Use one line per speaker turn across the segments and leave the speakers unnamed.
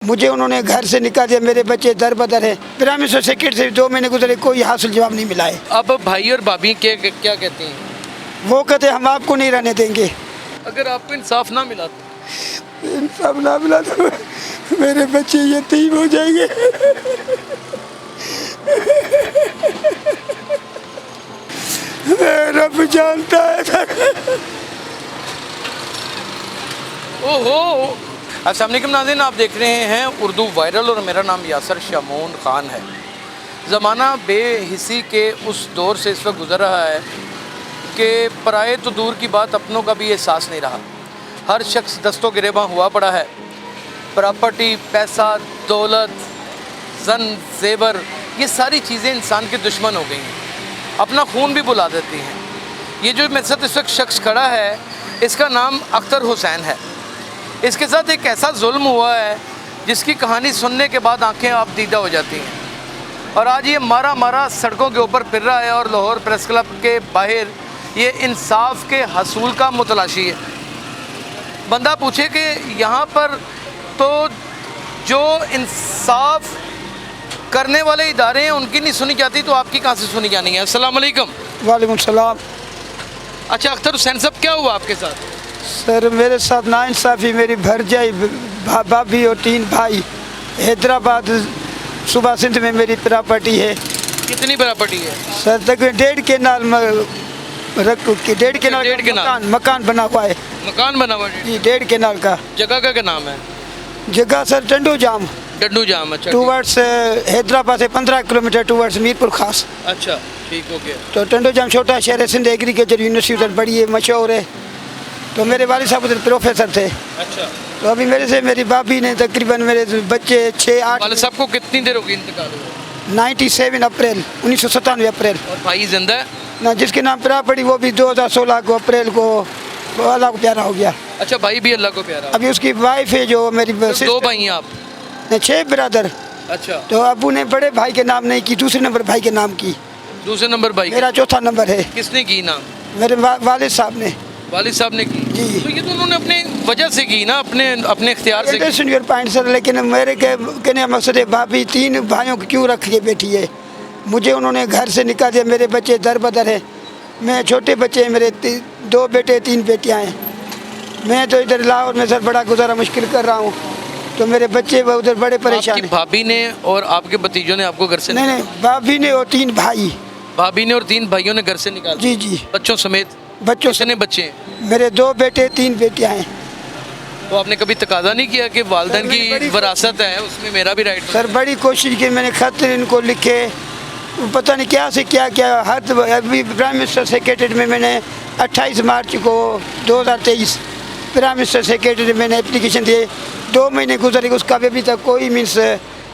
मुझे उन्होंने घर से निकाल दिया, मेरे बच्चे दर बदर है। प्राइम मिनिस्टर सेक्रेटरी से 2 महीने गुजरे, कोई हासिल जवाब नहीं मिला है।
अब भाई और भाभी क्या कहते हैं?
वो कहते हम आपको नहीं रहने देंगे।
अगर आपको इंसाफ ना मिला तो?
इंसाफ ना मिला तो मेरे बच्चे यतीम हो जाएंगे। रब जानता है।
ओहो। अस्सलाम वालेकुम नाज़रीन, आप देख रहे हैं उर्दू वायरल और मेरा नाम यासर शमून ख़ान है। ज़माना बेहिसी के उस दौर से इस वक्त गुज़र रहा है कि पराए तो दूर की बात, अपनों का भी एहसास नहीं रहा। हर शख्स दस्तों गिरेबां हुआ पड़ा है। प्रॉपर्टी, पैसा, दौलत, ज़न, ज़ेवर, ये सारी चीज़ें इंसान के दुश्मन हो गई हैं, अपना खून भी बुला देती हैं। ये जो मेरे साथ इस वक्त शख्स खड़ा है, इसका नाम अख्तर हुसैन है। इसके साथ एक ऐसा जुल्म हुआ है जिसकी कहानी सुनने के बाद आंखें आप दीदा हो जाती हैं। और आज ये मारा मारा सड़कों के ऊपर फिर रहा है और लाहौर प्रेस क्लब के बाहर ये इंसाफ के हसूल का मुतलाशी है। बंदा पूछे कि यहाँ पर तो जो इंसाफ करने वाले इदारे हैं उनकी नहीं सुनी जाती, तो आपकी कहाँ से सुनी जानी है? अस्सलाम वालेकुम।
वालेकुम सलाम।
अच्छा अख्तर हुसैन साहब, क्या हुआ आपके साथ?
सर मेरे साथ नाइंसाफ़ी, मेरी भरजाई, भाभी और 3 भाई। हैदराबाद सूबा सिंध में मेरी प्रॉपर्टी है।
कितनी प्रॉपर्टी है?
सर तकरीबन 1.5 केनाल 1.5 केनाल मकान बना हुआ है।
मकान बना हुआ है
जी, 1.5 केनाल का।
जगह का क्या नाम है?
जगह सर डंडू जाम।
डंडू जाम। अच्छा
टूवर्ड्स हैदराबाद से 15 किलोमीटर टूवर्ड्स मीरपुर खास।
अच्छा ठीक, ओके।
तो टंडू जाम छोटा शहर है, सिंध एग्रीकल्चर यूनिवर्सिटी उधर बड़ी है, मशहूर है। तो मेरे वालिद साहब उधर प्रोफेसर थे।
अच्छा।
तो अभी मेरे से मेरी भाभी ने तकरीबन मेरे बच्चे 6-8।
वालिद साहब को कितनी देर होगी इंतकाल हुआ?
97 अप्रैल 1997 अप्रैल।
और भाई जिंदा है
ना, जिसके नाम प्रॉपर्टी वो भी 2016 को अप्रैल को अल्लाह को प्यारा हो गया।
अच्छा, भाई भी अल्लाह को प्यारा।
अभी उसकी वाइफ है जो मेरी
2 भाई हैं आप?
6 ब्रदर।
अच्छा।
तो अबू ने बड़े भाई के नाम नहीं की, दूसरे नंबर भाई के नाम की।
दूसरे नंबर भाई?
मेरा चौथा नंबर है।
किसने की नाम?
मेरे वालिद साहब ने।
वालिद साहब ने की?
जी।
तो ये तो उन्होंने अपने वजह से की ना, अपने इख्तियार से की।
योर पॉइंट सर, लेकिन मेरे कहने का मकसद है भाभी 3 भाइयों को क्यों रख के बैठी है। मुझे उन्होंने घर से निकाल दिया, मेरे बच्चे दर बदर है। मैं छोटे बच्चे हैं, मेरे 2 बेटे 3 बेटियां हैं। मैं तो इधर लाहौर में सर बड़ा गुजारा मुश्किल कर रहा हूँ, तो मेरे बच्चे वो उधर बड़े परेशान
आपकी
हैं।
भाभी ने और आपके भतीजों ने आपको घर से
नहीं, भाभी ने और 3 भाई।
भाभी ने और 3 भाइयों ने घर से निकाल?
जी जी,
बच्चों समेत?
बच्चों
कितने बच्चे हैं?
मेरे 2 बेटे 3 बेटियां हैं।
तो आपने कभी तकाजा नहीं किया कि वालिदैन की विरासत है, उसमें मेरा भी राइट?
सर बड़ी कोशिश की मैंने, खत इनको लिखे, पता नहीं क्या से क्या क्या। हद अभी प्राइम मिनिस्टर सेक्रेटरी में मैंने 28 मार्च को 2023 प्राइम मिनिस्टर सेक्रेटरी मैंने एप्लीकेशन दिए। 2 महीने गुजरे, उसका भी अभी तक कोई मीन्स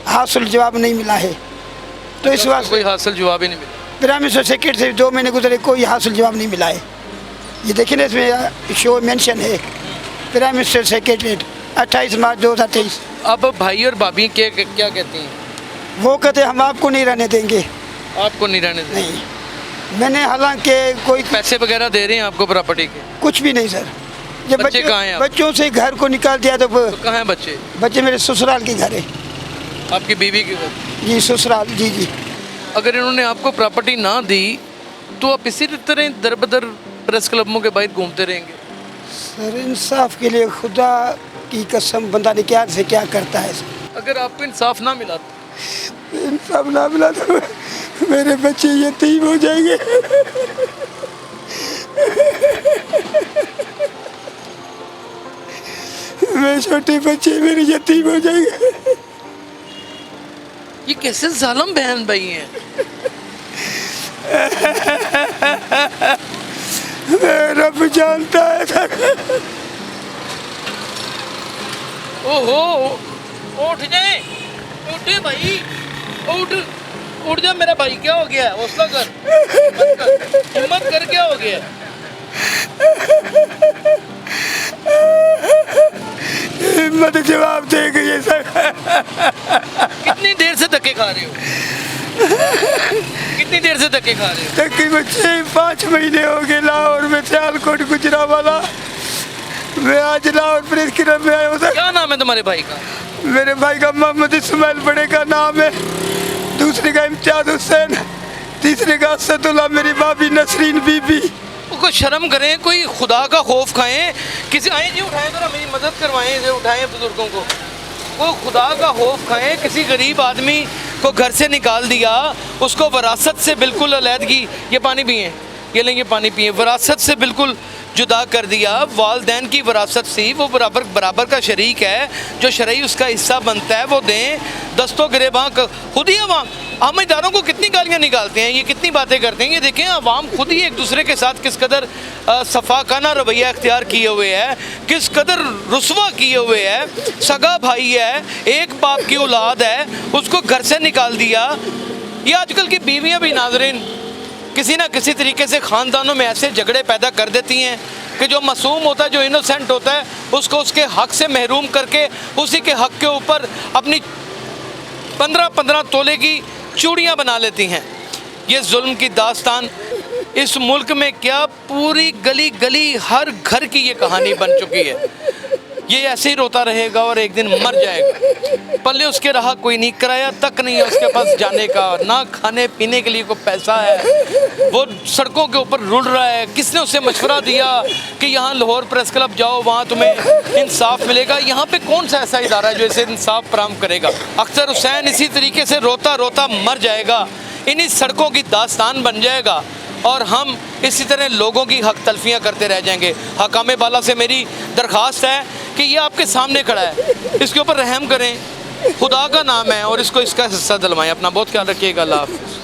हासिल जवाब नहीं मिला है। तो इस वास्ते
कोई हासिल जवाब ही नहीं मिला?
प्राइम मिनिस्टर सेक्रेटरी से 2 महीने गुजरे, कोई हासिल जवाब नहीं मिला है। ये देखिए ना, इसमें शो मेंशन है प्राइम मिनिस्टर सेक्रेटरी 28 मार्च 2023।
अब भाई और भाभी क्या कहती हैं?
वो कहते हम आपको नहीं रहने देंगे।
आपको नहीं रहने देंगे?
नहीं, मैंने हालांकि कोई
पैसे वगैरह दे रहे हैं आपको प्रॉपर्टी के?
कुछ भी नहीं सर। जब
बच्चे कहाँ हैं?
बच्चों से घर को निकाल दिया तो
कहाँ हैं बच्चे?
बच्चे मेरे ससुराल के घर है।
आपकी बीवी के घर?
जी ससुराल। जी जी।
अगर इन्होंने आपको प्रॉपर्टी ना दी तो आप इसी तरह दर बदर प्रेस क्लबों के बाहर घूमते रहेंगे?
सर इंसाफ के लिए खुदा की कसम बंदा ने क्या से क्या करता है सर।
अगर आपको इंसाफ ना मिला तो?
इंसाफ ना मिला तो मेरे बच्चे यतीम हो जाएंगे। मेरे छोटे बच्चे मेरे यतीम हो जाएंगे।
ये कैसे जालिम बहन भाई हैं?
रब जानता है सर।
ओहो, उठ जाए, उठ भाई, उठ जा मेरा भाई। क्या हो गया? हौसला कर, हिम्मत कर। क्या हो गया?
हिम्मत जवाब दे गई सर।
कितनी देर से धक्के खा रहे हो? कितनी देर से धक्के खा रहे हो?
तकरीबन 5 महीने हो गए लाहौर में, सियालकोट गुजरावाला। मैं आज लाहौर प्रेस क्लब में आया हूँ सर।
क्या नाम है तुम्हारे भाई का?
मेरे भाई का मोहम्मद इस्माइल बड़े का नाम है, दूसरे का इम्तियाज हुसैन, तीसरे का असदुल्ला, मेरी भाभी नसरीन बीबी।
कोई शर्म करें, कोई खुदा का खौफ खाएं। किसी आए जी, उठाएं जरा, मेरी मदद करवाएं, इसे उठाएं बुजुर्गों को। वो खुदा का खौफ खाएं। किसी गरीब आदमी को घर से निकाल दिया, उसको विरासत से बिल्कुल अलहदगी, ये पानी पिए, ये लेंगे पानी पिए, विरासत से बिल्कुल जुदा कर दिया। वालदैन की विरासत थी, वो बराबर बराबर का शरीक है, जो शरई उसका हिस्सा बनता है वो दें। दस्तों गिरेबां खुद ही हम इदारों को कितनी गालियाँ निकालते हैं, ये कितनी बातें करते हैं। ये देखें, अवाम खुद ही एक दूसरे के साथ किस कदर सफाकाना रवैया अख्तियार किए हुए है, किस कदर रुसवा किए हुए है। सगा भाई है, एक बाप की औलाद है, उसको घर से निकाल दिया। ये आजकल की बीवियाँ भी नाज़रीन किसी ना किसी तरीके से ख़ानदानों में ऐसे झगड़े पैदा कर देती हैं कि जो मासूम होता है, जो इनोसेंट होता है, उसको उसके हक़ से महरूम करके उसी के हक़ के ऊपर अपनी 15-15 तोले की चूड़ियाँ बना लेती हैं। ये जुल्म की दास्तान इस मुल्क में क्या पूरी गली गली हर घर की ये कहानी बन चुकी है। ये ऐसे ही रोता रहेगा और एक दिन मर जाएगा। पल्ले उसके रहा कोई नहीं, किराया तक नहीं है उसके पास जाने का, ना खाने पीने के लिए कोई पैसा है, वो सड़कों के ऊपर रुल रहा है। किसने उसे मशवरा दिया कि यहाँ लाहौर प्रेस क्लब जाओ, वहाँ तुम्हें इंसाफ मिलेगा? यहाँ पे कौन सा ऐसा इदारा है जो इसे इंसाफ फराहम करेगा? अख्तर हुसैन इसी तरीके से रोता रोता मर जाएगा, इन्हीं सड़कों की दास्तान बन जाएगा और हम इसी तरह लोगों की हक तलफियाँ करते रह जाएंगे। हकामे बाला से मेरी दरख्वास्त है कि ये आपके सामने खड़ा है, इसके ऊपर रहम करें, खुदा का नाम है, और इसको इसका हिस्सा दिलवाएं। अपना बहुत ख्याल रखिएगा। अल्लाह हाफ़िज़।